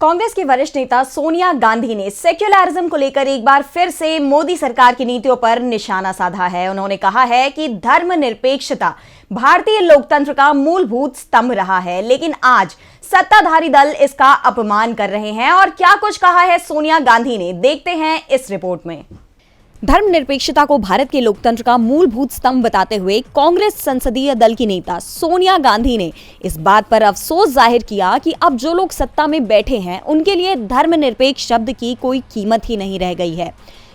कांग्रेस की वरिष्ठ नेता सोनिया गांधी ने सेक्युलरिज्म को लेकर एक बार फिर से मोदी सरकार की नीतियों पर निशाना साधा है। उन्होंने कहा है कि धर्मनिरपेक्षता भारतीय लोकतंत्र का मूलभूत स्तंभ रहा है, लेकिन आज सत्ताधारी दल इसका अपमान कर रहे हैं। और क्या कुछ कहा है सोनिया गांधी ने, देखते हैं इस रिपोर्ट में। धर्मनिरपेक्षता को भारत के लोकतंत्र का मूलभूत स्तंभ बताते हुए कांग्रेस संसदीय दल की नेता सोनिया गांधी ने इस बात पर अफसोस जाहिर किया कि अब जो लोग सत्ता में बैठे हैं उनके लिए धर्मनिरपेक्ष शब्द की कोई कीमत ही नहीं रह गई है,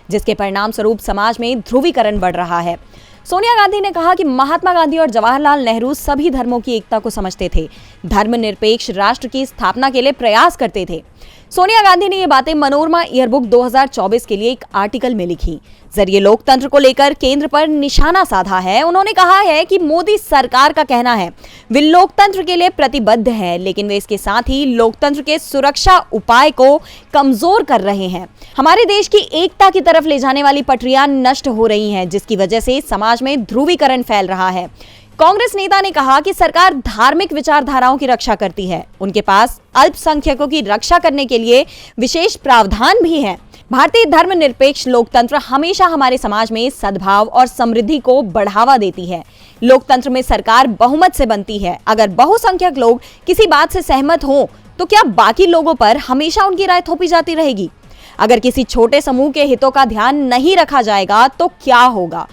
जिसके परिणाम स्वरूप समाज में ध्रुवीकरण बढ़ रहा है। सोनिया गांधी ने कहा कि महात्मा गांधी और जवाहरलाल नेहरू सभी धर्मों की एकता को समझते थे, धर्मनिरपेक्ष राष्ट्र की स्थापना के लिए प्रयास करते थे। सोनिया गांधी ने ये बातें मनोरमा ईयरबुक 2024 के लिए एक आर्टिकल में लिखी, जरिए लोकतंत्र को लेकर केंद्र पर निशाना साधा है। उन्होंने कहा है कि मोदी सरकार का कहना है वे लोकतंत्र के लिए प्रतिबद्ध है, लेकिन वे इसके साथ ही लोकतंत्र के सुरक्षा उपाय को कमजोर कर रहे हैं। हमारे देश की एकता की तरफ ले जाने वाली पटरियां नष्ट हो रही हैं, जिसकी वजह से समाज में ध्रुवीकरण फैल रहा है। कांग्रेस नेता ने कहा कि सरकार धार्मिक विचारधाराओं की रक्षा करती है, उनके पास अल्पसंख्यकों की रक्षा करने के लिए विशेष प्रावधान भी हैं। भारतीय धर्मनिरपेक्ष लोकतंत्र हमेशा हमारे समाज में सद्भाव और समृद्धि को बढ़ावा देती है। लोकतंत्र में सरकार बहुमत से बनती है। अगर बहुसंख्यक लोग किसी बात से सहमत हों तो क्या बाकी लोगों पर हमेशा उनकी राय थोपी जाती रहेगी? अगर किसी छोटे समूह के हितों का ध्यान नहीं रखा जाएगा तो क्या होगा?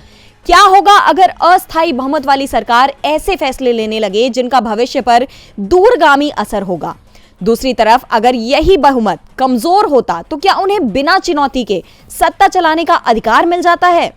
क्या होगा अगर अस्थायी बहुमत वाली सरकार ऐसे फैसले लेने लगे जिनका भविष्य पर दूरगामी असर होगा? दूसरी तरफ अगर यही बहुमत कमजोर होता तो क्या उन्हें बिना चुनौती के सत्ता चलाने का अधिकार मिल जाता है?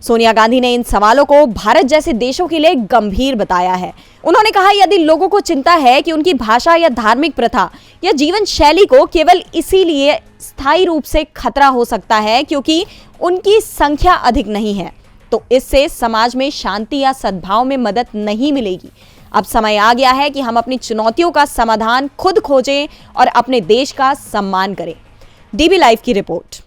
सोनिया गांधी ने इन सवालों को भारत जैसे देशों के लिए गंभीर बताया है। उन्होंने कहा, यदि लोगों को चिंता है कि उनकी भाषा या धार्मिक प्रथा या जीवन शैली को केवल इसीलिए स्थायी रूप से खतरा हो सकता है क्योंकि उनकी संख्या अधिक नहीं है, तो इससे समाज में शांति या सद्भाव में मदद नहीं मिलेगी। अब समय आ गया है कि हम अपनी चुनौतियों का समाधान खुद खोजें और अपने देश का सम्मान करें। डीबी लाइव की रिपोर्ट।